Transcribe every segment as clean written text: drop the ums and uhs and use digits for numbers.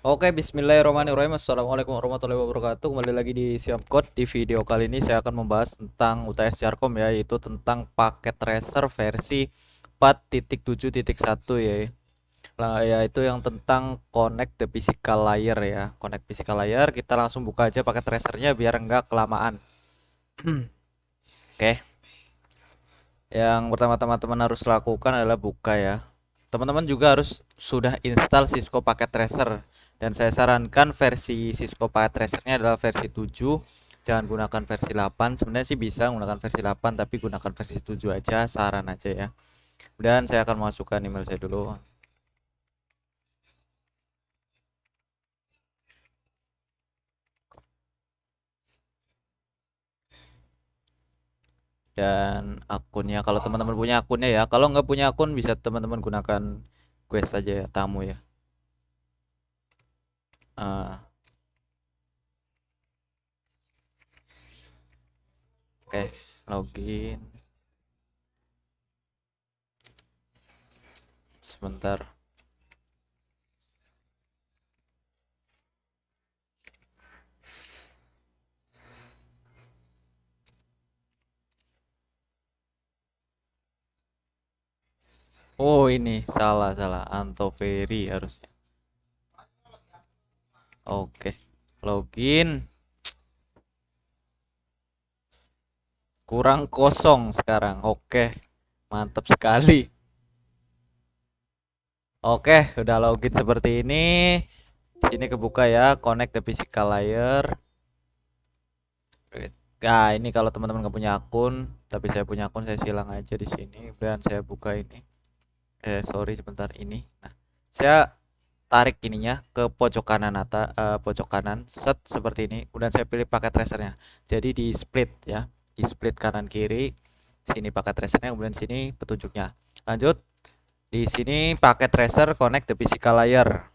Oke, bismillahirrahmanirrahim. Assalamualaikum warahmatullahi wabarakatuh. Kembali lagi di Siap Code. Di video kali ini saya akan membahas tentang UTS Jarkom ya, yaitu tentang paket tracer versi 4.7.1 ya. Lah, yaitu yang tentang connect the physical layer ya. Connect physical layer, kita langsung buka aja paket tracernya biar enggak kelamaan. Oke. Yang pertama teman-teman harus lakukan adalah buka ya. Teman-teman juga harus sudah install Cisco Packet Tracer, dan saya sarankan versi Cisco Packet Tracernya adalah versi 7. Jangan gunakan versi 8. Sebenarnya sih bisa menggunakan versi 8, tapi gunakan versi 7 aja, saran aja ya. Dan saya akan masukkan email saya dulu. Dan akunnya, kalau teman-teman punya akunnya ya. Kalau nggak punya akun, bisa teman-teman gunakan Quest saja ya, tamu ya. Ah, oke, login sebentar. Oh, ini salah salah, Antoveri harusnya. Oke, login. Kurang kosong sekarang. Oke, mantap sekali. Oke, udah login seperti ini. Sini kebuka ya, connect the physical layer. Nah, ini kalau teman-teman nggak punya akun, tapi saya punya akun, saya silang aja di sini. Dan saya buka ini. Sorry, sebentar ini. Nah, saya tarik ininya ke pojok kanan pojok kanan, set seperti ini. Kemudian saya pilih pakai tracernya. Jadi di split ya, di split kanan kiri. Sini pakai tracernya, kemudian sini petunjuknya. Lanjut, di sini pakai tracer connect the physical layer.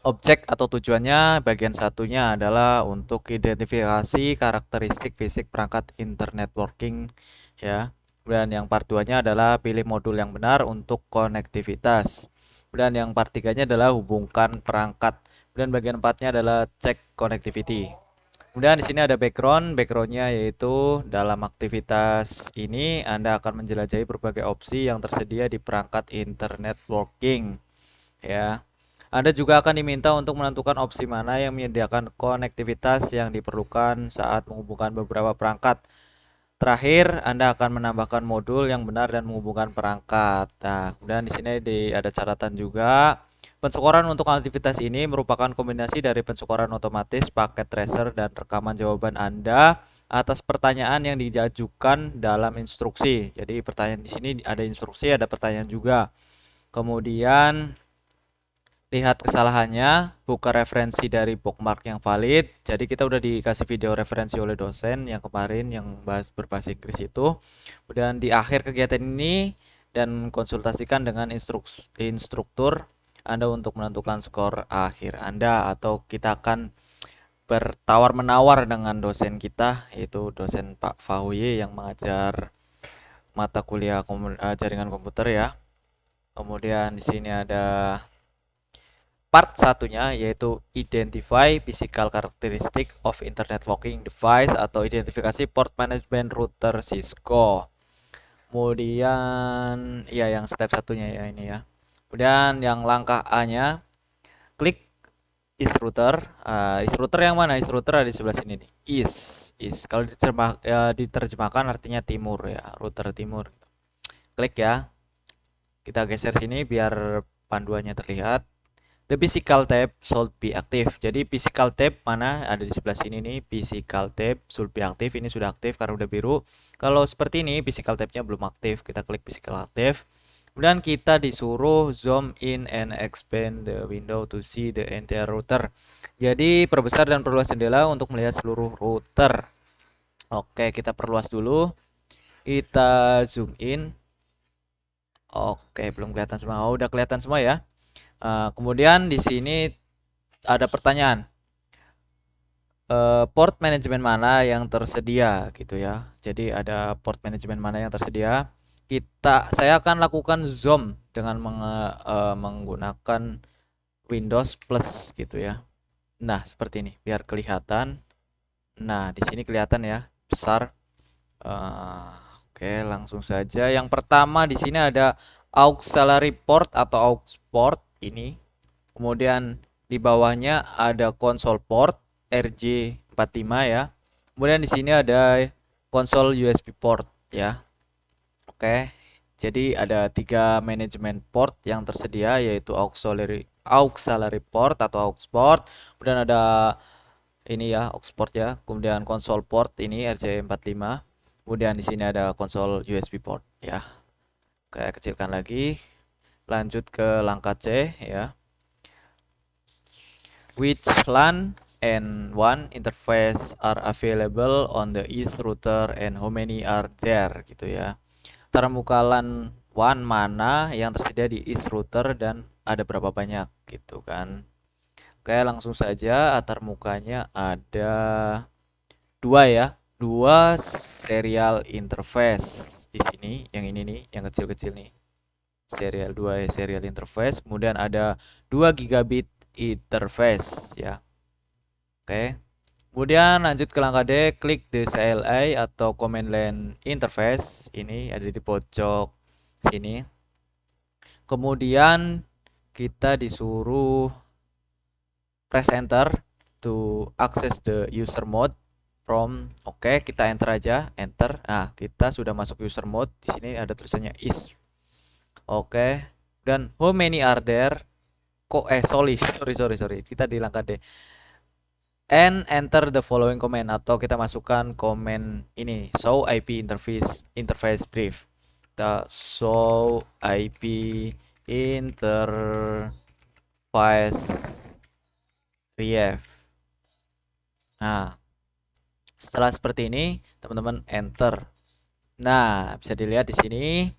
Objek atau tujuannya bagian satunya adalah untuk identifikasi karakteristik fisik perangkat internet working ya. Dan yang part 2-nya adalah pilih modul yang benar untuk konektivitas. Dan yang part 3-nya adalah hubungkan perangkat. Dan bagian 4-nya adalah cek connectivity. Kemudian di sini ada backgroundnya yaitu dalam aktivitas ini Anda akan menjelajahi berbagai opsi yang tersedia di perangkat internet working ya. Anda juga akan diminta untuk menentukan opsi mana yang menyediakan konektivitas yang diperlukan saat menghubungkan beberapa perangkat. Terakhir, Anda akan menambahkan modul yang benar dan menghubungkan perangkat. Nah, kemudian di sini ada catatan juga. Pensyukuran untuk aktivitas ini merupakan kombinasi dari pensyukuran otomatis, paket tracer, dan rekaman jawaban Anda atas pertanyaan yang diajukan dalam instruksi. Jadi pertanyaan di sini ada instruksi, ada pertanyaan juga. Kemudian lihat kesalahannya, buka referensi dari bookmark yang valid. Jadi kita udah dikasih video referensi oleh dosen yang kemarin yang berbahasa Inggris itu. Kemudian di akhir kegiatan ini dan konsultasikan dengan instruktur Anda untuk menentukan skor akhir Anda, atau kita akan bertawar menawar dengan dosen kita, yaitu dosen Pak Fauye yang mengajar mata kuliah jaringan komputer ya. Kemudian di sini ada part satunya, yaitu identify physical characteristic of internet working device atau identifikasi port management router Cisco. Kemudian ya yang step satunya ya ini ya. Kemudian yang langkah A-nya, klik is router. Is router yang mana? Is router ada di sebelah sini nih. Is kalau diterjemahkan artinya timur ya, router timur. Klik ya. Kita geser sini biar panduannya terlihat. The physical tab should be active. Jadi physical tab mana ada di sebelah sini nih. Physical tab should be active. Ini sudah aktif karena udah biru. Kalau seperti ini physical tabnya belum aktif. Kita klik physical active. Kemudian kita disuruh zoom in and expand the window to see the entire router. Jadi perbesar dan perluas jendela untuk melihat seluruh router. Oke, kita perluas dulu. Kita zoom in. Oke, belum kelihatan semua. Oh, udah kelihatan semua ya. Kemudian di sini ada pertanyaan, port manajemen mana yang tersedia gitu ya. Jadi ada port manajemen mana yang tersedia. Saya akan lakukan zoom dengan menggunakan Windows Plus gitu ya. Nah, seperti ini biar kelihatan. Nah, di sini kelihatan ya, besar. Eh, oke, langsung saja. Yang pertama di sini ada auxiliary port atau aux port ini. Kemudian di bawahnya ada console port RJ45 ya. Kemudian di sini ada konsol USB port ya. Oke. Jadi ada 3 manajemen port yang tersedia yaitu auxiliary port atau aux port. Kemudian ada ini ya aux port ya. Kemudian konsol port ini RJ45. Kemudian di sini ada konsol USB port ya. Oke, kecilkan lagi. Lanjut ke langkah C ya. Which LAN and WAN interface are available on the east router and how many are there gitu ya. Termuka LAN WAN mana yang tersedia di east router dan ada berapa banyak gitu kan. Oke, langsung saja antarmukanya ada dua ya, dua serial interface di sini. Yang ini nih, yang kecil-kecil nih. Dua serial interface, kemudian ada 2 gigabit interface ya. Oke. Kemudian lanjut ke langkah D, klik the CLI atau command line interface. Ini ada di pojok sini. Kemudian kita disuruh press enter to access the user mode from. Oke, kita enter aja, enter. Nah, kita sudah masuk user mode. Di sini ada tulisannya is. Oke. Dan how many are there? Sorry. Kita di langkah D. And enter the following command atau kita masukkan komen ini show IP interface brief. Kita show IP interface brief. Nah, setelah seperti ini, teman-teman enter. Nah, bisa dilihat di sini.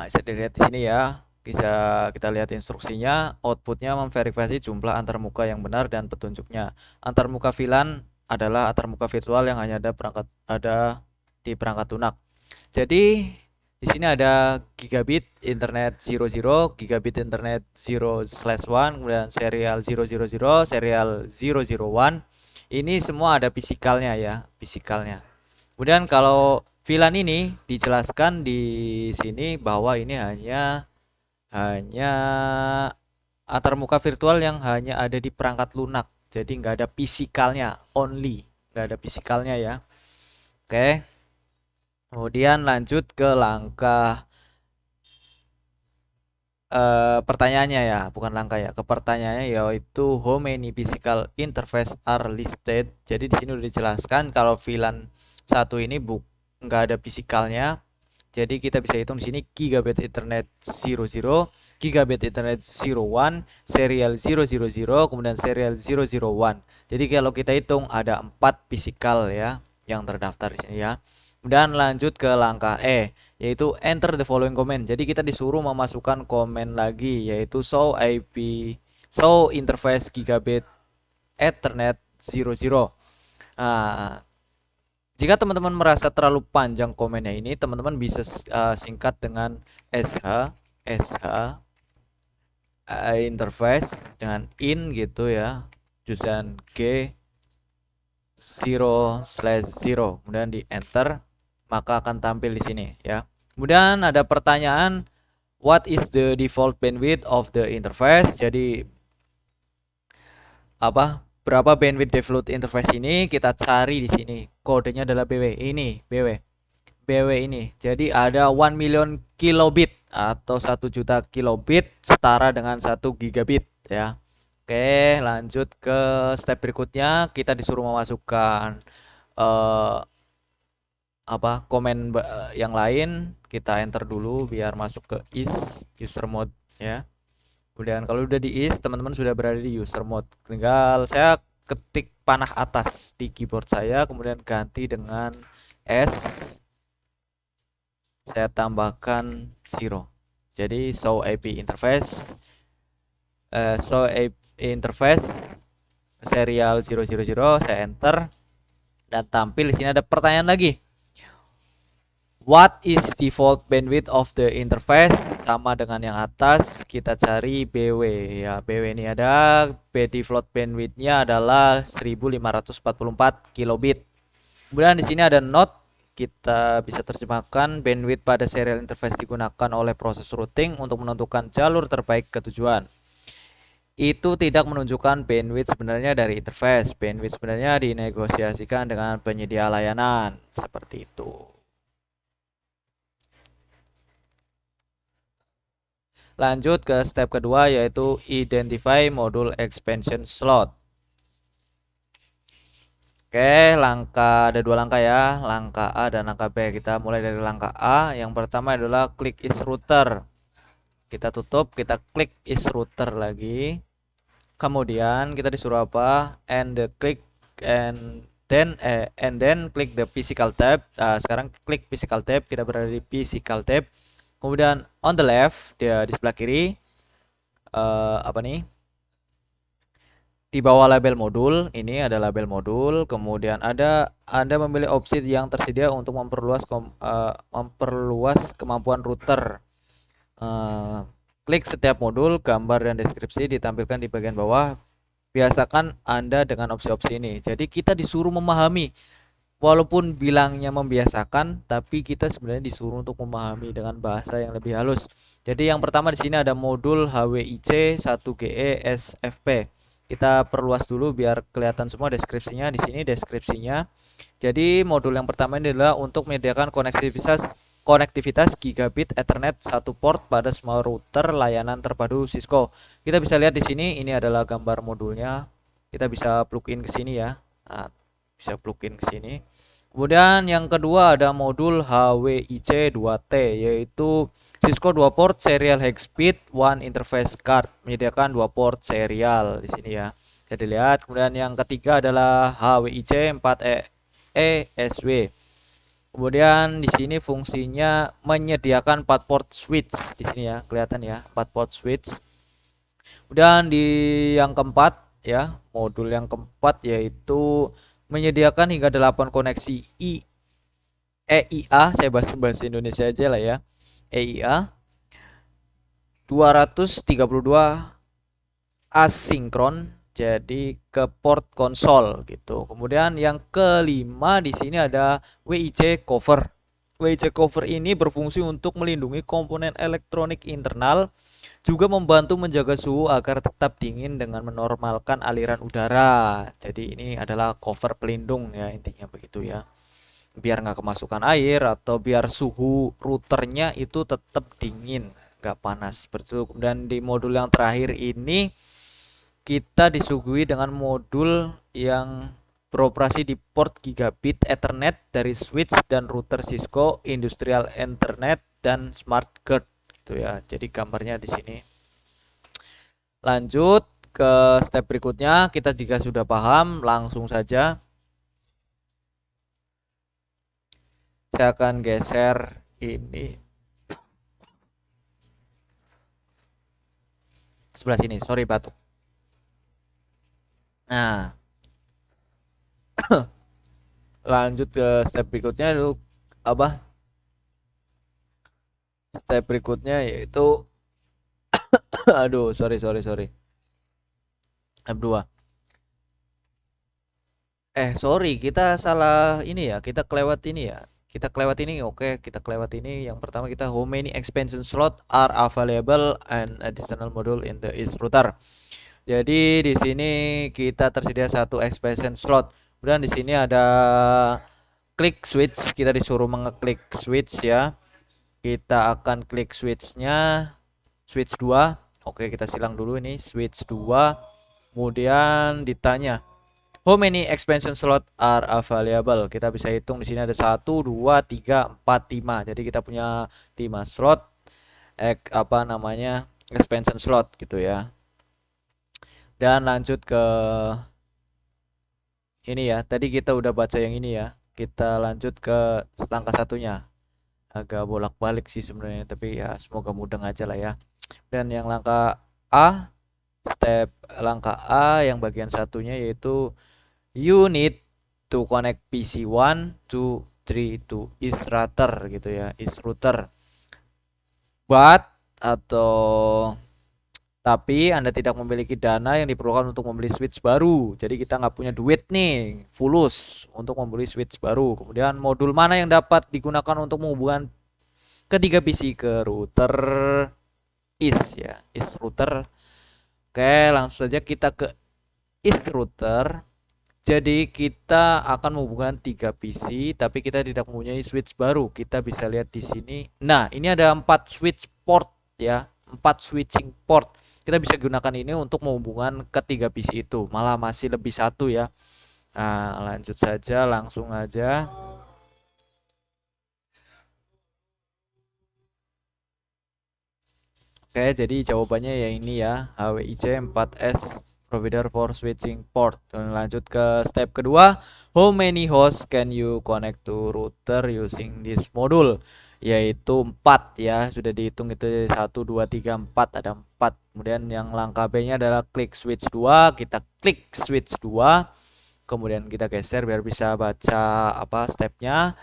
Bisa dilihat di sini ya. Bisa kita lihat instruksinya. Outputnya memverifikasi jumlah antarmuka yang benar dan petunjuknya. Antarmuka VLAN adalah antarmuka virtual yang hanya ada di perangkat lunak. Jadi di sini ada gigabit internet 00, gigabit internet 0/1, kemudian serial 000, serial 001. Ini semua ada fisikalnya ya, fisikalnya. Kemudian kalau VLAN ini dijelaskan di sini bahwa ini hanya antarmuka virtual yang hanya ada di perangkat lunak. Jadi nggak ada fisikalnya, nggak ada fisikalnya ya. Oke. Kemudian lanjut ke langkah pertanyaannya ya, bukan langkah ya. Ke pertanyaannya yaitu how many physical interface are listed. Jadi di sini udah dijelaskan kalau VLAN satu ini nggak ada fisikalnya. Jadi kita bisa hitung di sini gigabit internet 00, gigabit internet 01, serial 000, kemudian serial 001. Jadi kalau kita hitung ada 4 fisikal ya yang terdaftar di sini ya. Kemudian lanjut ke langkah E yaitu enter the following comment. Jadi kita disuruh memasukkan komen lagi yaitu show interface gigabit ethernet 00. Nah, jika teman-teman merasa terlalu panjang komennya ini, teman-teman bisa singkat dengan SH interface dengan in gitu ya, jurusan G 0/0, kemudian di enter, maka akan tampil di sini ya. Kemudian ada pertanyaan, what is the default bandwidth of the interface? Jadi berapa bandwidth default interface ini? Kita cari di sini. Kodenya adalah BW ini, BW ini. Jadi ada 1 million kilobit atau 1 juta kilobit setara dengan 1 gigabit ya. Oke, lanjut ke step berikutnya. Kita disuruh memasukkan komen yang lain. Kita enter dulu biar masuk ke user mode ya. Kemudian kalau udah di teman-teman sudah berada di user mode. Tinggal saya ketik panah atas di keyboard saya, kemudian ganti dengan S. Saya tambahkan 0. Jadi show IP interface serial 000, saya enter dan tampil di sini ada pertanyaan lagi. What is default bandwidth of the interface? Sama dengan yang atas, kita cari BW ya. BW ini ada, default bandwidthnya adalah 1544 kilobit. Kemudian di sini ada note, kita bisa terjemahkan bandwidth pada serial interface digunakan oleh proses routing untuk menentukan jalur terbaik ke tujuan. Itu tidak menunjukkan bandwidth sebenarnya dari interface. Bandwidth sebenarnya dinegosiasikan dengan penyedia layanan, seperti itu. Lanjut ke step kedua, yaitu identify module expansion slot. Oke, ada dua langkah ya, langkah A dan langkah B. Kita mulai dari langkah A. Yang pertama adalah klik is router. Kita tutup, kita klik is router lagi. Kemudian kita disuruh apa? And then klik the physical tab. Nah, sekarang klik physical tab, kita berada di physical tab. Kemudian on the left, dia di sebelah kiri. Apa nih? Di bawah label modul, ini ada label modul. Kemudian Anda memilih opsi yang tersedia untuk memperluas kemampuan router. Klik setiap modul, gambar dan deskripsi ditampilkan di bagian bawah. Biasakan Anda dengan opsi-opsi ini. Jadi kita disuruh memahami, walaupun bilangnya membiasakan, tapi kita sebenarnya disuruh untuk memahami dengan bahasa yang lebih halus. Jadi yang pertama di sini ada modul HWIC 1GE SFP. Kita perluas dulu biar kelihatan semua deskripsinya. Di sini deskripsinya. Jadi modul yang pertama ini adalah untuk menyediakan konektivitas gigabit Ethernet satu port pada semua router layanan terpadu Cisco. Kita bisa lihat di sini, ini adalah gambar modulnya. Kita bisa plug in ke sini ya. Nah, bisa plug in ke sini. Kemudian yang kedua ada modul HWIC 2T, yaitu Cisco 2 port serial high-speed one interface card, menyediakan 2 port serial di sini ya. Jadi lihat. Kemudian yang ketiga adalah HWIC 4E ESW. Kemudian di sini fungsinya menyediakan 4 port switch di sini ya, kelihatan ya, 4 port switch. Kemudian di yang keempat ya, modul yang keempat yaitu menyediakan hingga 8 koneksi EIA, saya bahasa Indonesia aja lah ya. EIA 232 asinkron, jadi ke port konsol gitu. Kemudian yang kelima di sini ada WIC cover. WIC cover ini berfungsi untuk melindungi komponen elektronik internal, juga membantu menjaga suhu agar tetap dingin dengan menormalkan aliran udara. Jadi ini adalah cover pelindung ya, intinya begitu ya. Biar nggak kemasukan air atau biar suhu routernya itu tetap dingin, nggak panas. Dan di modul yang terakhir ini kita disuguhi dengan modul yang beroperasi di port gigabit Ethernet dari switch dan router Cisco, Industrial Ethernet dan Smart Card gitu ya. Jadi gambarnya di sini. Lanjut ke step berikutnya, kita jika sudah paham langsung saja saya akan geser ini sebelah sini. Sorry batuk. Nah, lanjut ke step berikutnya dulu apa? Step berikutnya yaitu aduh, sorry. F2. Sorry, kita salah ini ya. Kita kelewat ini ya. Kita kelewat ini. Oke, kita kelewat ini. Yang pertama kita how many expansion slot are available and additional module in the east router. Jadi di sini kita tersedia satu expansion slot. Kemudian di sini ada klik switch. Kita disuruh mengeklik switch ya. Kita akan klik switchnya, switch 2. Oke, kita silang dulu ini switch 2. Kemudian ditanya how many expansion slot are available. Kita bisa hitung di sini ada 1 2 3 4 5. Jadi kita punya 5 slot expansion slot gitu ya. Dan lanjut ke ini ya. Tadi kita udah baca yang ini ya. Kita lanjut ke langkah satunya. Agak bolak-balik sih sebenarnya, tapi ya semoga mudeng aja lah ya. Dan yang langkah A, langkah A yang bagian satunya yaitu you need to connect PC1 to 3 to is router gitu ya, is router. But atau tapi Anda tidak memiliki dana yang diperlukan untuk membeli switch baru. Jadi kita nggak punya duit nih, fulus untuk membeli switch baru. Kemudian modul mana yang dapat digunakan untuk menghubungkan ketiga PC ke router is ya, is router. Oke, langsung saja kita ke is router. Jadi kita akan menghubungkan 3 PC, tapi kita tidak mempunyai switch baru. Kita bisa lihat di sini. Nah, ini ada 4 switch port ya, 4 switching port. Kita bisa gunakan ini untuk menghubungkan ketiga PC itu. Malah masih lebih satu ya. Nah, lanjut saja, langsung aja. Oke, jadi jawabannya ya ini ya, HWIC 4S provider for switching port. Dan lanjut ke step kedua, how many hosts can you connect to router using this module? Yaitu 4 ya, sudah dihitung itu 1 2 3 4, ada 4. Kemudian yang langkah B-nya adalah klik switch 2, kita klik switch 2. Kemudian kita geser biar bisa baca apa stepnya.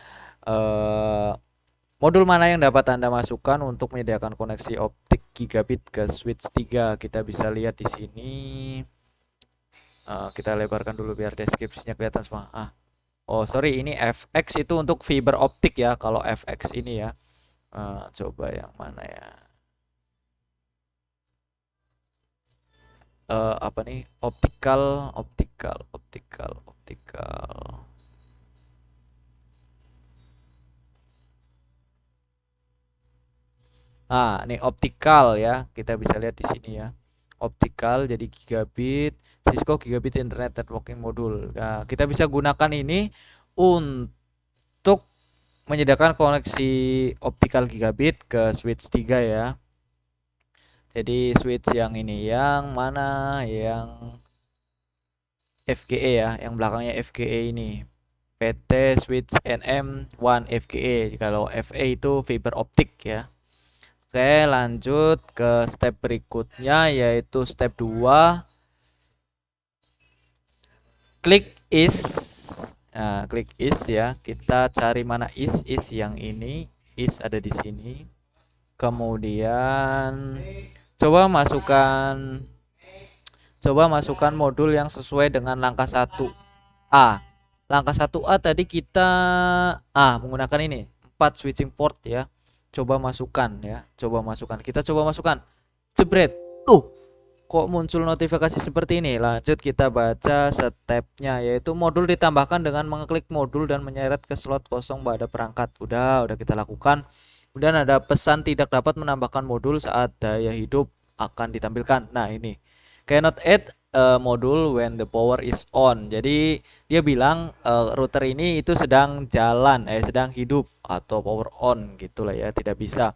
Modul mana yang dapat Anda masukkan untuk menyediakan koneksi optik gigabit ke switch 3? Kita bisa lihat di sini. Kita lebarkan dulu biar deskripsinya kelihatan semua. Oh sorry, ini FX itu untuk fiber optik ya. Kalau FX ini ya. Coba yang mana ya? Apa nih? Optical. Ini optical ya. Kita bisa lihat di sini ya. Optical jadi gigabit, Cisco Gigabit Internet Networking Module. Nah, kita bisa gunakan ini untuk menyediakan koneksi optical gigabit ke switch 3 ya. Jadi switch yang ini yang mana? Yang FGE ya, yang belakangnya FGE ini. PT switch NM1 FGE. Kalau FE itu fiber optik ya. Oke, lanjut ke step berikutnya yaitu step 2. Klik is. Nah, klik is ya. Kita cari mana is yang ini. Is ada di sini. Kemudian coba masukkan modul yang sesuai dengan langkah 1A. Langkah 1A tadi kita menggunakan ini 4 switching port ya. Coba masukkan ya. Kita coba masukkan. Jebret. Kok muncul notifikasi seperti ini? Lanjut kita baca stepnya, yaitu modul ditambahkan dengan mengklik modul dan menyeret ke slot kosong pada perangkat. Udah kita lakukan. Kemudian ada pesan tidak dapat menambahkan modul saat daya hidup akan ditampilkan. Nah ini cannot add modul when the power is on. Jadi dia bilang router ini itu sedang jalan, sedang hidup atau power on gitulah ya, tidak bisa.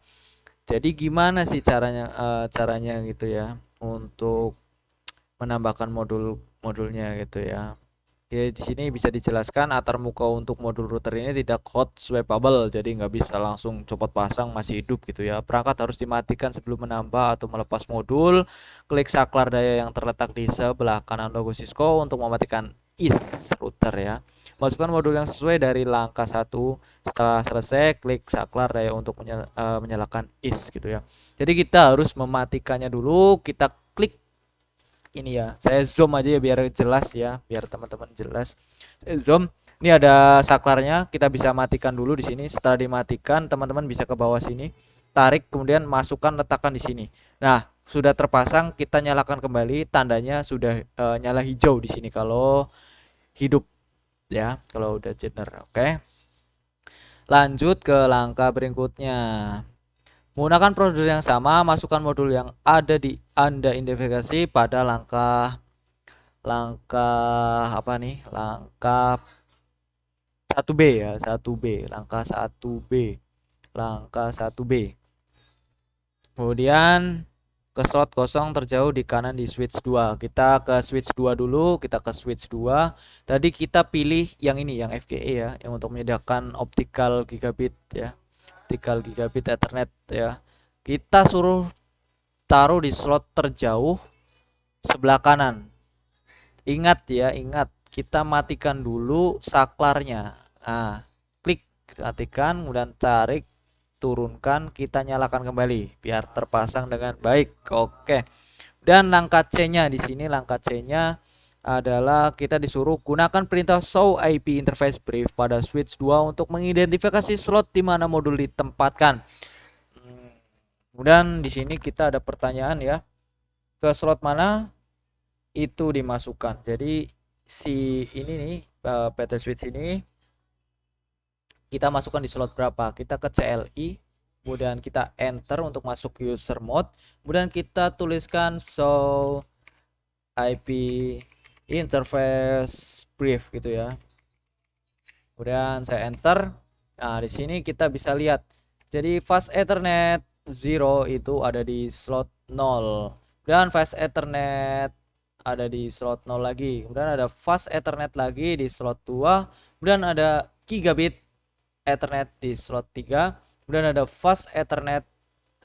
Jadi gimana sih caranya gitu ya untuk menambahkan modulnya gitu ya. Jadi di sini bisa dijelaskan antarmuka untuk modul router ini tidak hot swappable, jadi nggak bisa langsung copot pasang masih hidup gitu ya. Perangkat harus dimatikan sebelum menambah atau melepas modul. Klik saklar daya yang terletak di sebelah kanan logo Cisco untuk mematikan is router ya. Masukkan modul yang sesuai dari langkah 1. Setelah selesai, klik saklar daya untuk menyalakan is gitu ya. Jadi kita harus mematikannya dulu. Kita klik ini ya, saya zoom aja ya biar jelas ya, biar teman-teman jelas. Saya zoom. Ini ada saklarnya, kita bisa matikan dulu di sini. Setelah dimatikan, teman-teman bisa ke bawah sini, tarik, kemudian masukkan, letakkan di sini. Nah, sudah terpasang, kita nyalakan kembali, tandanya sudah nyala hijau di sini kalau hidup ya, kalau udah jener. Oke. Lanjut ke langkah berikutnya. Menggunakan prosedur yang sama, masukkan modul yang ada di Anda identifikasi pada langkah apa nih? Langkah 1B ya, 1B, langkah 1B. Langkah 1B. Kemudian ke slot kosong terjauh di kanan di switch 2. Kita ke switch 2 dulu, kita ke switch 2. Tadi kita pilih yang ini, yang FGE ya, yang untuk menyediakan optical gigabit ya. Optical gigabit Ethernet ya. Kita suruh taruh di slot terjauh sebelah kanan. Ingat ya, kita matikan dulu saklarnya. Klik matikan, kemudian tarik, turunkan, kita nyalakan kembali biar terpasang dengan baik. Oke. Dan langkah C-nya di sini, langkah C-nya adalah kita disuruh gunakan perintah show IP interface brief pada switch 2 untuk mengidentifikasi slot di mana modul ditempatkan. Kemudian di sini kita ada pertanyaan ya, ke slot mana itu dimasukkan. Jadi si ini nih PT switch ini kita masukkan di slot berapa, kita ke CLI, kemudian kita enter untuk masuk user mode, kemudian kita tuliskan show IP interface brief gitu ya. Kemudian saya enter. Nah, di sini kita bisa lihat. Jadi fast Ethernet 0 itu ada di slot 0. Dan fast Ethernet ada di slot 0 lagi. Kemudian ada fast Ethernet lagi di slot 2. Kemudian ada gigabit Ethernet di slot 3. Kemudian ada fast Ethernet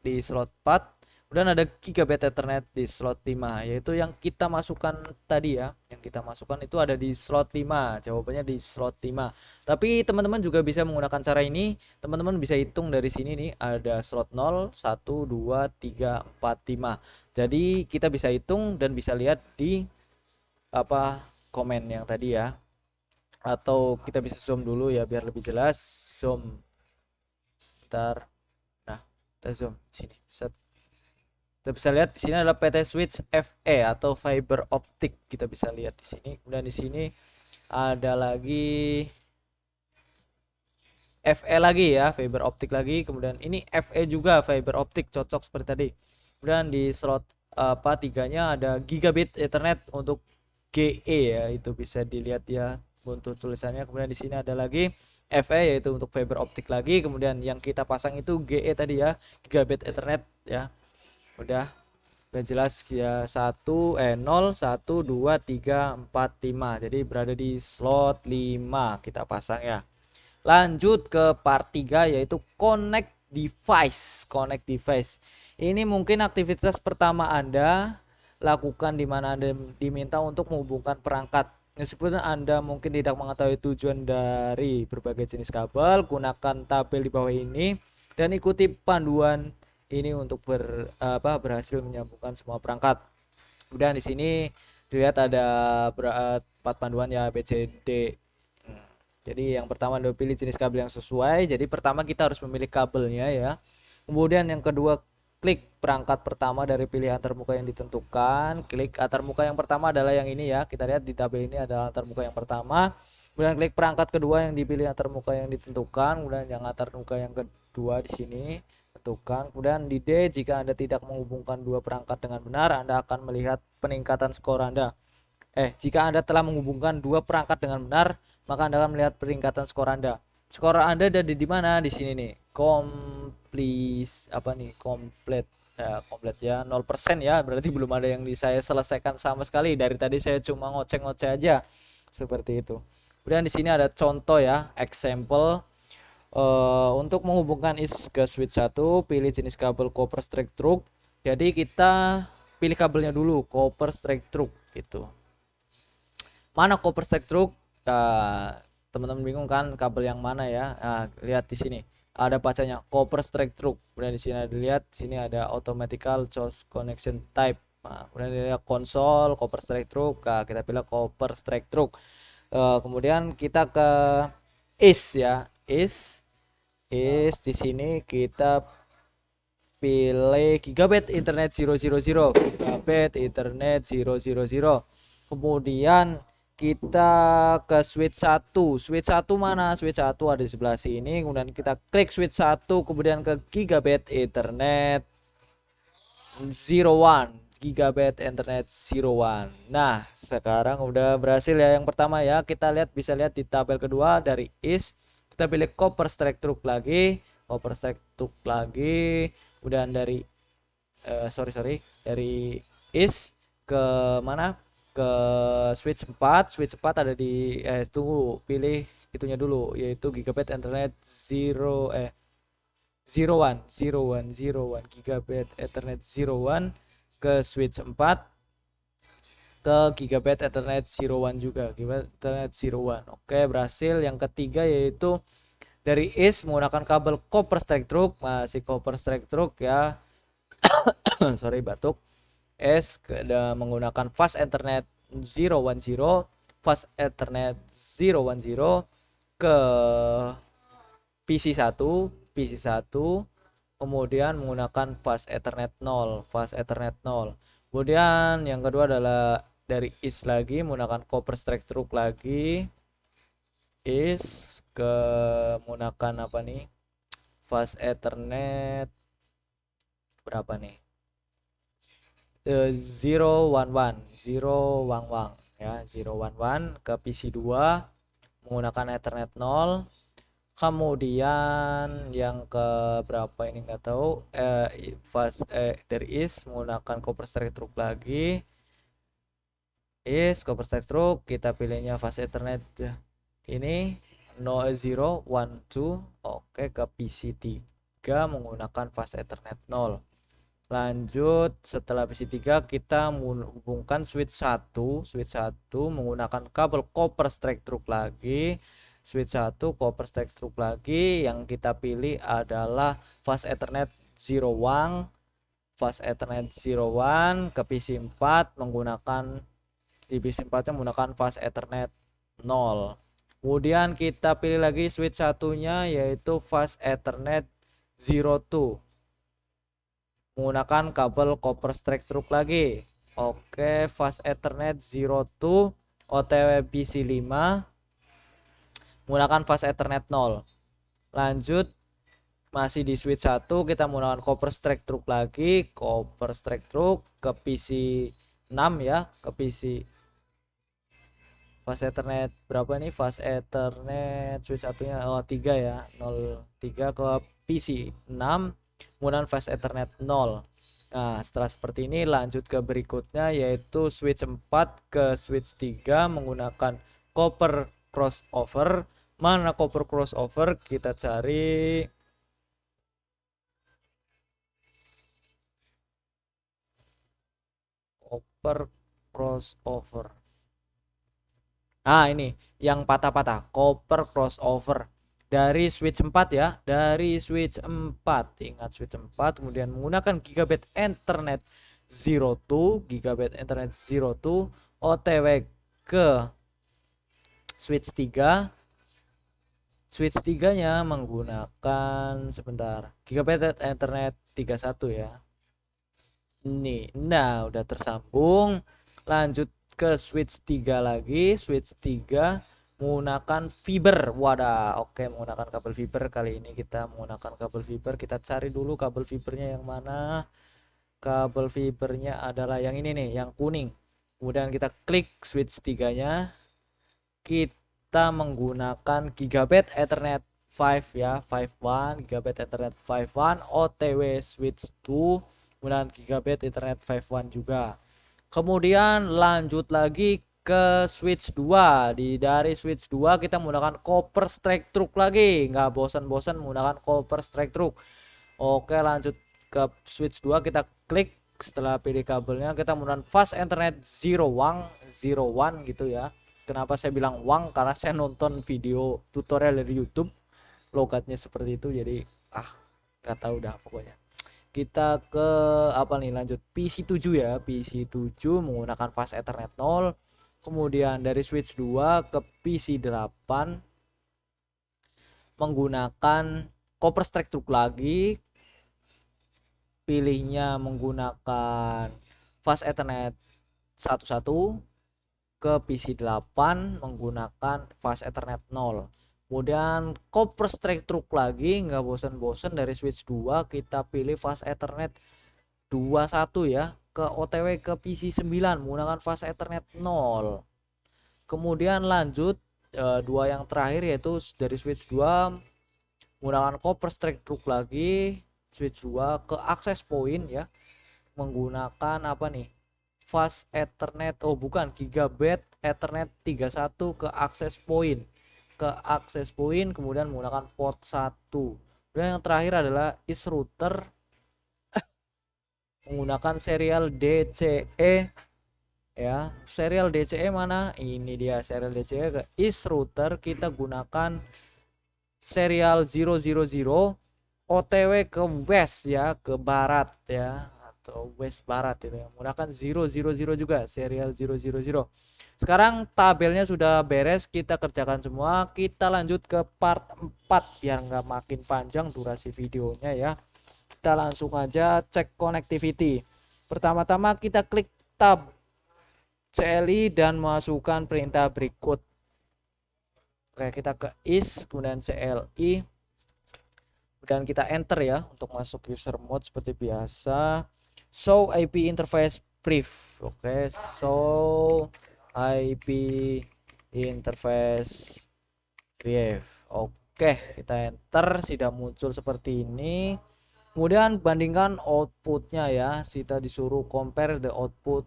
di slot 4. Kemudian ada gigabit Ethernet di slot 5, yaitu yang kita masukkan tadi ya. Yang kita masukkan itu ada di slot 5. Jawabannya di slot 5. Tapi teman-teman juga bisa menggunakan cara ini. Teman-teman bisa hitung dari sini nih, ada slot 0, 1, 2, 3, 4, 5. Jadi kita bisa hitung dan bisa lihat di komen yang tadi ya. Atau kita bisa zoom dulu ya biar lebih jelas. Zoom. Bentar. Nah, kita zoom sini. Set. Kita bisa lihat di sini adalah PT switch FE atau fiber optic, kita bisa lihat di sini. Kemudian di sini ada lagi FE lagi ya, fiber optic lagi. Kemudian ini FE juga fiber optic, cocok seperti tadi. Kemudian di slot tiganya ada gigabit Ethernet untuk GE ya, itu bisa dilihat ya untuk tulisannya. Kemudian di sini ada lagi FE yaitu untuk fiber optic lagi. Kemudian yang kita pasang itu GE tadi ya, gigabit Ethernet ya. Udah jelas ya, 0 1 2 3 4 5. Jadi berada di slot 5 kita pasang ya. Lanjut ke part 3 yaitu connect device. Connect device ini mungkin aktivitas pertama Anda lakukan di mana Anda diminta untuk menghubungkan perangkat. Meskipun Anda mungkin tidak mengetahui tujuan dari berbagai jenis kabel, gunakan tabel di bawah ini dan ikuti panduan ini untuk berhasil menyambungkan semua perangkat. Kemudian di sini dilihat ada 4 panduan ya, B, C, D. Jadi yang pertama adalah pilih jenis kabel yang sesuai. Jadi pertama kita harus memilih kabelnya ya. Kemudian yang kedua, klik perangkat pertama dari pilihan antarmuka yang ditentukan. Klik antarmuka yang pertama adalah yang ini ya. Kita lihat di tabel ini adalah antarmuka yang pertama. Kemudian klik perangkat kedua yang dipilih antarmuka yang ditentukan. Kemudian yang antarmuka yang kedua di sini tentukan. Kemudian di D, jika Anda tidak menghubungkan dua perangkat dengan benar, Anda akan melihat peningkatan skor Anda. Jika Anda telah menghubungkan dua perangkat dengan benar, maka Anda akan melihat peningkatan skor Anda. Skor Anda ada di mana? Di sini nih. Komplit ya 0% ya. Berarti belum ada yang saya selesaikan sama sekali. Dari tadi saya cuma ngoceh-ngoceh aja. Seperti itu. Kemudian di sini ada contoh ya, example. Untuk menghubungkan is ke switch 1, pilih jenis kabel copper straight through. Jadi kita pilih kabelnya dulu, copper straight through gitu. Mana copper straight through? Teman-teman bingung kan kabel yang mana ya? Nah, lihat di sini ada bacanya copper straight through. Kemudian di sini ada lihat, di sini ada automatical choose connection type. Nah, kemudian lihat konsol copper straight through. Nah, kita pilih copper straight through. Kemudian kita ke is ya, is di sini kita pilih gigabit internet 000, gigabit internet 000. Kemudian kita ke switch 1. Switch 1 mana? Switch 1 ada di sebelah sini. Kemudian kita klik switch 1, kemudian ke gigabit internet 01, gigabit internet 01. Nah, sekarang udah berhasil ya yang pertama ya. Kita lihat, bisa lihat di tabel kedua dari is. Kita pilih copper straight through lagi, kemudian dari dari is ke mana, ke switch 4. Switch 4 ada di tunggu, pilih itunya dulu, yaitu gigabit internet 01 gigabit ethernet 01 ke switch 4 ke gigabit ethernet 01 juga, gigabit ethernet 01. Oke, berhasil. Yang ketiga yaitu Dari is menggunakan kabel copper strike truk, masih copper strike truk ya. Sorry batuk. S menggunakan fast ethernet 010, fast ethernet 010 ke PC1, kemudian menggunakan fast ethernet 0, fast ethernet 0. Kemudian yang kedua adalah dari is lagi menggunakan copper strike truk lagi, is ke menggunakan apa nih, fast ethernet berapa nih, 011 ya, 011 ke PC2 menggunakan ethernet 0. Kemudian yang ke berapa ini nggak tahu, fast there is menggunakan copper strike truk lagi, is copper strike truk, kita pilihnya fast ethernet ini 012, oke, ke PC3 menggunakan fast ethernet 0. Lanjut, setelah PC3 kita menghubungkan switch 1 menggunakan kabel copper strike truk lagi, switch 1 copper strike truk lagi. Yang kita pilih adalah fast ethernet 01, fast ethernet 01 ke PC4 menggunakan, di PC4 nya menggunakan fast ethernet 0. Kemudian kita pilih lagi switch satunya yaitu fast ethernet 02 menggunakan kabel copper strike truk lagi. Oke, fast ethernet 02 OTW PC5 menggunakan fast ethernet 0. Lanjut, masih di switch 1 kita menggunakan copper strike truk lagi, copper strike truk ke PC6 ya, ke PC fast ethernet berapa nih, fast ethernet switch satunya 3 ya, 03 ke PC6 menggunakan fast ethernet 0. Nah, setelah seperti ini lanjut ke berikutnya yaitu switch 4 ke switch 3 menggunakan copper crossover. Mana copper crossover? Kita cari copper crossover. Ini yang patah-patah, copper crossover dari switch 4 ya, dari switch 4. Ingat switch 4, kemudian menggunakan gigabit ethernet 02, gigabit ethernet 02 OTW ke switch 3. Switch 3 nya menggunakan sebentar, gigabit ethernet 31 ya. Ini, nah udah tersambung. Lanjut ke switch 3 lagi, switch 3 menggunakan fiber. Wadah, oke, menggunakan kabel fiber. Kali ini kita menggunakan kabel fiber. Kita cari dulu kabel fibernya yang mana. Kabel fibernya adalah yang ini nih, yang kuning. Kemudian kita klik switch 3 nya, kita menggunakan gigabit ethernet 5 ya, 51, gigabit ethernet 51 OTW switch 2 menggunakan gigabit ethernet 51 juga. Kemudian lanjut lagi ke switch 2. Dari switch 2 kita menggunakan copper strike truk lagi. Nggak bosan-bosan menggunakan copper strike truk. Oke, lanjut ke switch 2, kita klik. Setelah pilih kabelnya kita menggunakan fast ethernet 01 gitu ya. Kenapa saya bilang wang? Karena saya nonton video tutorial dari YouTube, logatnya seperti itu, jadi nggak tahu dah pokoknya. Kita ke apa nih, lanjut PC7 ya, PC7 menggunakan fast ethernet 0. Kemudian dari switch 2 ke PC8 menggunakan copper strike truk lagi, pilihnya menggunakan fast ethernet 11 ke PC8 menggunakan fast ethernet 0. Kemudian copper strike truk lagi, nggak bosan-bosan, dari switch 2 kita pilih fast ethernet 21 ya, ke OTW ke PC9 menggunakan fast ethernet 0. Kemudian lanjut dua yang terakhir yaitu dari switch 2 menggunakan copper strike truk lagi, switch 2 ke access point ya, menggunakan apa nih, fast ethernet, gigabit ethernet 31 ke access point, kemudian menggunakan port 1. Dan yang terakhir adalah is router menggunakan serial DCE ya. Serial DCE mana? Ini dia serial DCE ke is router, kita gunakan serial 000 OTW ke west ya, ke barat ya, atau west barat itu ya. Menggunakan 000 juga, serial 000. Sekarang tabelnya sudah beres, kita kerjakan semua. Kita lanjut ke part 4 biar nggak makin panjang durasi videonya ya. Kita langsung aja cek connectivity. Pertama-tama kita klik tab CLI dan masukkan perintah berikut. Oke, kita ke is, kemudian CLI, dan kita enter ya untuk masuk user mode seperti biasa. Show IP interface brief. Oke, show IP interface brief. Oke, kita enter, sudah muncul seperti ini. Kemudian bandingkan outputnya ya, kita disuruh compare the output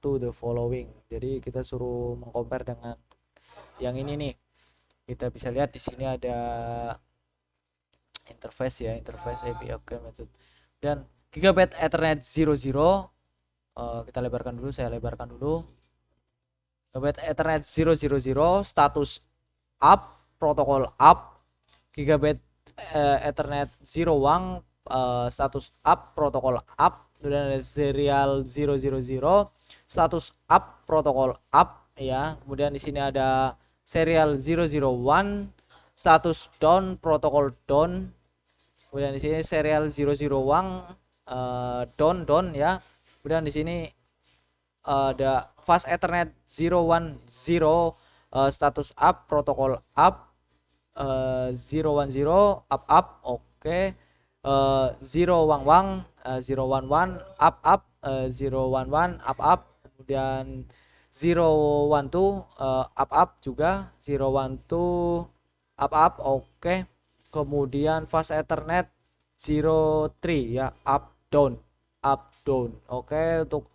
to the following. Jadi kita suruh mengcompare dengan yang ini nih. Kita bisa lihat di sini ada interface ya, interface API. Oke, method. Dan Gigabit Ethernet 00, kita lebarkan dulu, saya lebarkan dulu. Gigabit Ethernet 000 status up, protokol up. Gigabit Ethernet 01 status up, protokol up. Kemudian ada serial 000 status up, protokol up ya. Kemudian di sini ada serial 001 status down, protokol down. Kemudian di sini serial 001 down ya. Kemudian di sini ada fast Ethernet 010 status up, protokol up, 010 up, oke. 011 011 up, 011 up, kemudian 012 up juga, 012 up, oke. Kemudian fast Ethernet 03 ya, up down, oke. Untuk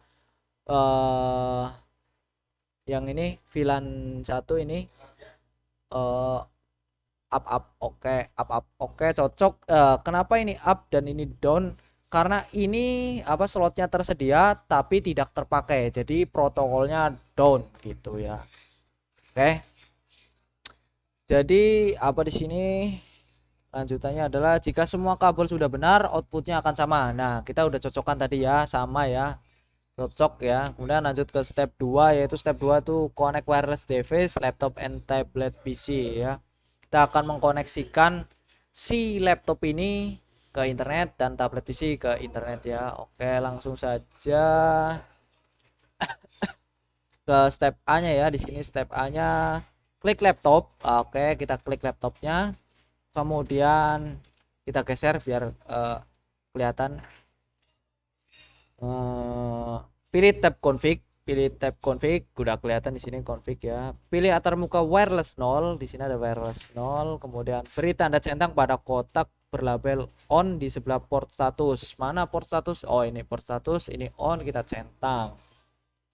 yang ini VLAN 1 ini up, oke, up, oke, cocok. Kenapa ini up dan ini down? Karena ini apa, slotnya tersedia tapi tidak terpakai, jadi protokolnya down gitu ya. Oke, jadi apa di sini lanjutannya adalah jika semua kabel sudah benar, outputnya akan sama. Nah, kita udah cocokkan tadi ya, sama ya, cocok ya. Kemudian lanjut ke step 2, yaitu step 2 tuh connect wireless device, laptop and tablet PC ya. Kita akan mengkoneksikan si laptop ini ke internet dan tablet PC ke internet ya. Oke, langsung saja ke step A-nya ya. Di sini step A-nya klik laptop. Oke, kita klik laptopnya. Kemudian kita geser biar kelihatan. Pilih tab config, udah kelihatan di sini config ya. Pilih antarmuka wireless 0, di sini ada wireless 0. Kemudian beri tanda centang pada kotak berlabel on di sebelah port status. Mana port status? Oh, ini port status, ini on, kita centang.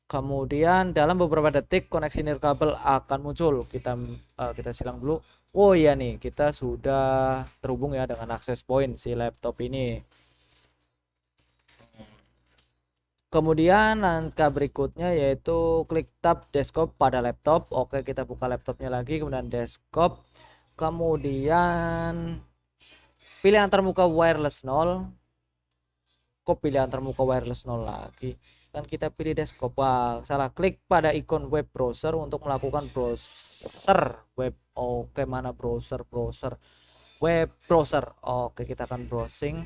Kemudian dalam beberapa detik koneksi nirkabel akan muncul. Kita silang dulu. Oh iya nih, kita sudah terhubung ya dengan access point si laptop ini. Kemudian langkah berikutnya yaitu klik tab desktop pada laptop. Oke, kita buka laptopnya lagi, kemudian desktop. Kemudian pilih antarmuka wireless 0. Kok pilih antarmuka wireless 0 lagi? Kan kita pilih desktop. Wah, salah. Klik pada ikon web browser untuk melakukan browser web. Oke, mana browser web browser. Oke, kita akan browsing.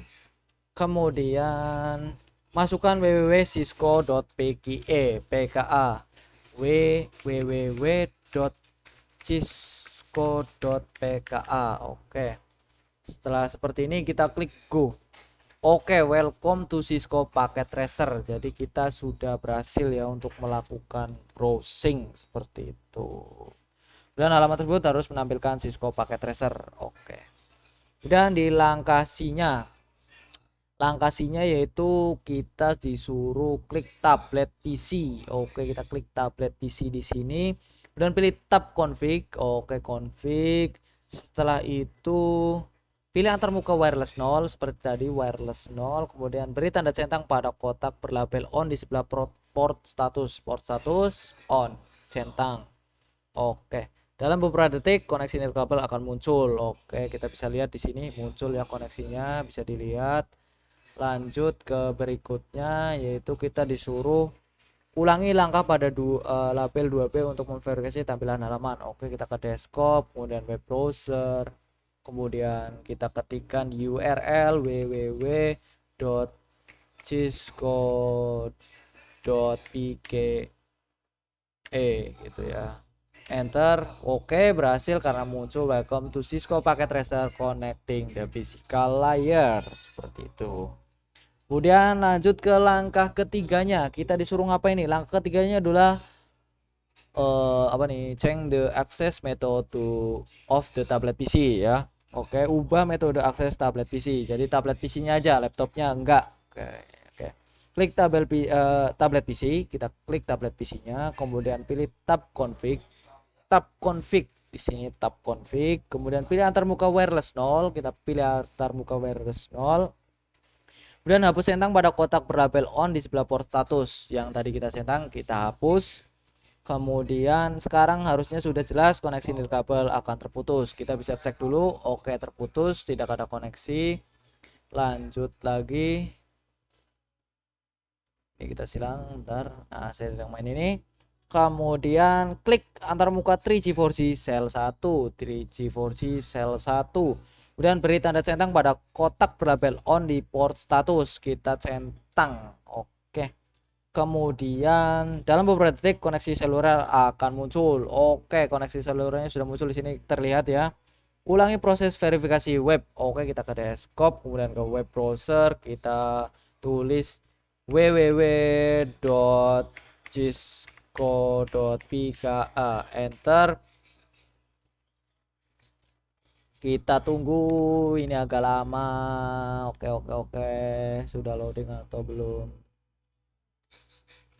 Kemudian masukkan www.cisco.pka www.cisco.pka. Oke, setelah seperti ini kita klik go. Oke, welcome to Cisco Packet Tracer. Jadi kita sudah berhasil ya untuk melakukan browsing seperti itu. Dan halaman tersebut harus menampilkan Cisco Packet Tracer. Oke. Dan di langkah C-nya yaitu kita disuruh klik tablet PC. Oke, kita klik tablet PC di sini dan pilih tab config. Oke, config. Setelah itu pilih antarmuka wireless 0 seperti tadi, wireless 0. Kemudian beri tanda centang pada kotak berlabel on di sebelah port status on, centang. Oke, Dalam beberapa detik koneksi nirkabel akan muncul. Oke, kita bisa lihat di sini muncul ya koneksinya, bisa dilihat. Lanjut ke berikutnya, yaitu kita disuruh ulangi langkah pada label 2B untuk memverifikasi tampilan halaman. Oke, kita ke desktop, kemudian web browser, kemudian kita ketikkan URL www.cisco.pke gitu ya. Enter. Oke, berhasil karena muncul welcome to Cisco Packet Tracer connecting the physical layer, seperti itu. Kemudian lanjut ke langkah ketiganya, kita disuruh ngapain nih? Langkah ketiganya adalah apa nih, change the access method to of the tablet PC ya. Oke, ubah metode akses tablet PC, jadi tablet PC-nya aja, laptopnya enggak. Oke, klik tablet PC, kita klik tablet PC-nya, kemudian pilih tab config di sini, tab config, kemudian pilih antarmuka wireless 0, kita pilih antarmuka wireless 0. Kemudian hapus centang pada kotak berlabel on di sebelah port status yang tadi kita centang, kita hapus. Kemudian sekarang harusnya sudah jelas koneksi nirkabel akan terputus. Kita bisa cek dulu, oke terputus, tidak ada koneksi. Lanjut lagi. Ini kita silang, bentar. Nah, saya sedang main ini. Kemudian klik antarmuka 3G4G cell 1, 3G4G cell 1. Kemudian beri tanda centang pada kotak berlabel on di port status, kita centang. Oke. Kemudian dalam beberapa detik koneksi seluler akan muncul. Oke, koneksi selulernya sudah muncul di sini terlihat ya. Ulangi proses verifikasi web. Oke, kita ke desktop, kemudian ke web browser, kita tulis www.cisco.pka, enter. Kita tunggu, ini agak lama. Oke, sudah loading atau belum?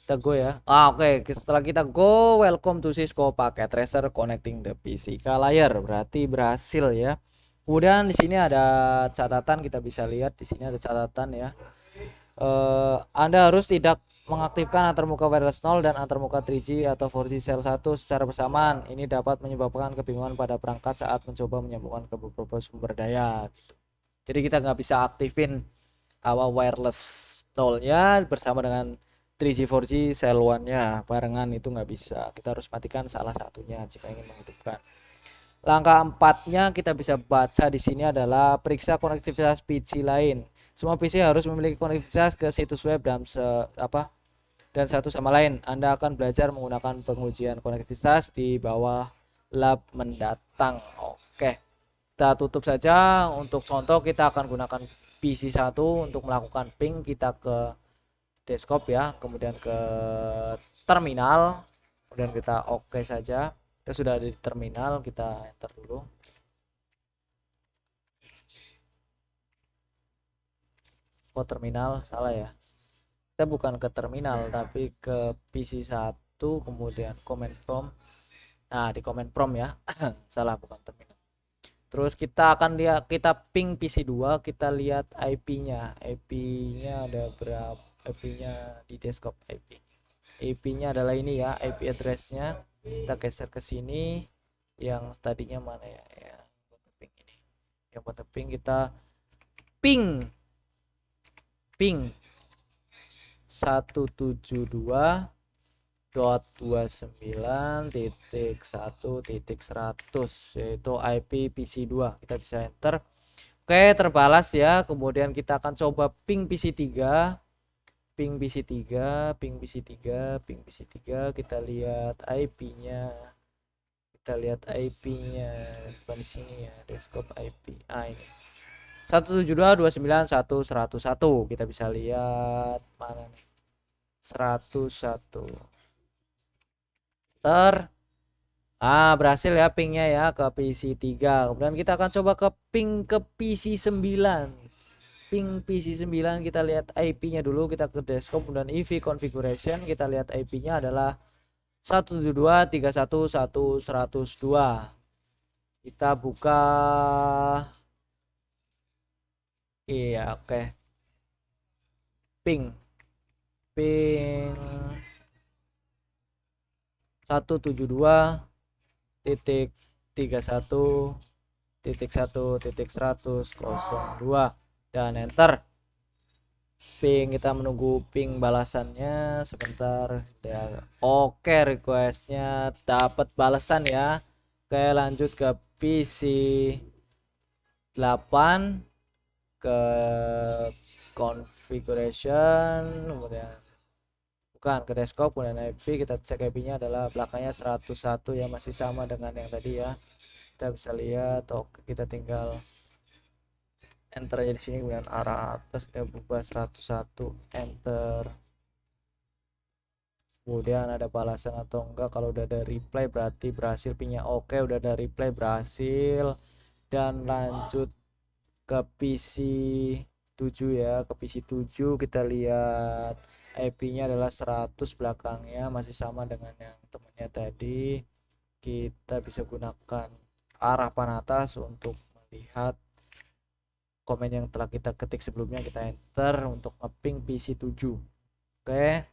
Kita go ya. Oke, setelah kita go, welcome to Cisco Packet Tracer connecting the physical layer, berarti berhasil ya. Kemudian di sini ada catatan, kita bisa lihat di sini ada catatan ya. Anda harus tidak mengaktifkan antarmuka wireless 0 dan antarmuka 3G atau 4G cell 1 secara bersamaan. Ini dapat menyebabkan kebingungan pada perangkat saat mencoba menyambungkan ke beberapa sumber daya. Jadi kita nggak bisa aktifin wireless 0-nya bersama dengan 3G 4G cell 1-nya barengan, itu nggak bisa. Kita harus matikan salah satunya jika ingin menghidupkan. Langkah 4-nya kita bisa baca di sini adalah periksa konektivitas PC lain. Semua PC harus memiliki konektivitas ke situs web dan satu sama lain. Anda akan belajar menggunakan pengujian konektivitas di bawah lab mendatang. Oke, kita tutup saja. Untuk contoh kita akan gunakan PC 1 untuk melakukan ping. Kita ke desktop ya, kemudian ke terminal, kemudian kita oke saja. Kita sudah ada di terminal, kita enter dulu. Oh, terminal salah ya, kita bukan ke terminal tapi ke PC 1, kemudian command prompt. Nah, di command prompt ya. Salah, bukan terminal. Terus kita akan lihat, kita ping PC 2, kita lihat IP-nya. IP-nya ada berapa? IP-nya di desktop IP-nya adalah ini ya, IP address-nya. Kita geser ke sini. Yang tadinya mana ya? Yang ping ini. Yang ping kita ping 172.29.1.100 yaitu IP PC 2. Kita bisa enter. Oke, terbalas ya. Kemudian kita akan coba ping PC 3. Ping PC 3, ping PC 3, ping PC 3. Kita lihat IP-nya. Kita lihat IP-nya bukan di sini ya, desktop IP. Ini 172.29.1.101. Kita bisa lihat mana nih, 101 berhasil ya pingnya ya ke PC 3. Kemudian kita akan coba ke ping ke PC 9. Ping PC 9, kita lihat IP-nya dulu. Kita ke desktop, kemudian EV configuration, kita lihat IP-nya adalah 172.31.1.102. Kita buka. Iya, oke. Ping 172 titik 31 titik 1 titik 100,02 dan enter. Ping, kita menunggu ping balasannya sebentar ya. Oke, requestnya dapat balasan ya. Oke, lanjut ke PC 8, ke configuration, kemudian bukan ke desktop, kemudian IP. Kita cek IP nya adalah belakangnya 101 ya, masih sama dengan yang tadi ya. Kita bisa lihat. Oke, kita tinggal enter aja di sini, kemudian arah atas udah berubah 101, enter. Kemudian ada balasan atau enggak. Kalau udah ada reply berarti berhasil pingnya. Oke, udah ada reply berhasil. Dan lanjut ke PC 7 ya. Ke PC 7 kita lihat IP nya adalah 100, belakangnya masih sama dengan yang temennya tadi. Kita bisa gunakan arah panah atas untuk melihat komen yang telah kita ketik sebelumnya. Kita enter untuk ngeping PC 7. Oke,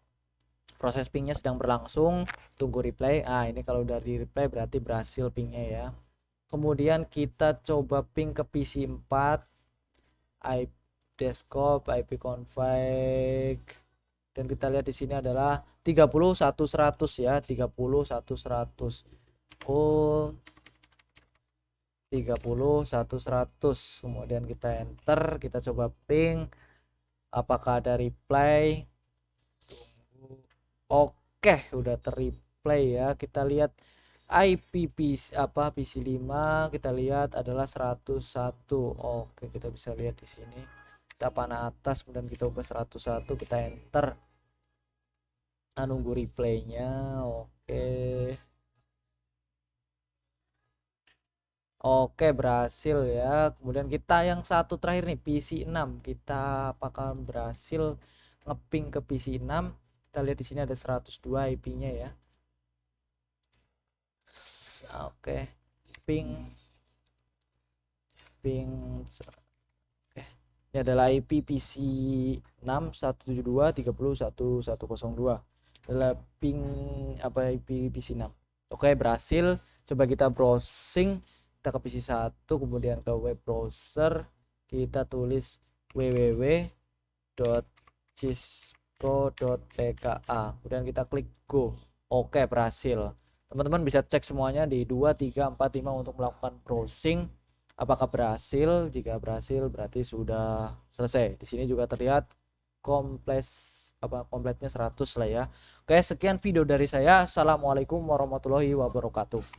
proses pingnya sedang berlangsung, tunggu reply. Ini kalau dari reply berarti berhasil pingnya ya. Kemudian kita coba ping ke PC 4, IP desktop, IP config, dan kita lihat di sini adalah 31.100 ya, 31.100 full 31.100. Kemudian kita enter, kita coba ping apakah ada reply. Tunggu. Oke, udah terreplay ya. Kita lihat IP PC 5 kita lihat adalah 101. Oke, kita bisa lihat di sini. Kita panah atas kemudian kita ubah 101, kita enter. Nunggu replaynya. Oke, berhasil ya. Kemudian kita yang satu terakhir nih, PC 6. Kita apakah berhasil ngeping ke PC 6? Kita lihat di sini ada 102 IP-nya ya. Oke, ping. Oke, ini adalah IP PC 6 172 30 1102. Adalah ping IP PC 6. Oke, berhasil. Coba kita browsing, kita ke PC 1, kemudian ke web browser, kita tulis www.cisco.pka, kemudian kita klik go. Oke, berhasil. Teman-teman bisa cek semuanya di 2, 3, 4, 5 untuk melakukan browsing. Apakah berhasil? Jika berhasil berarti sudah selesai. Di sini juga terlihat kompletnya 100 lah ya. Oke, sekian video dari saya. Assalamualaikum warahmatullahi wabarakatuh.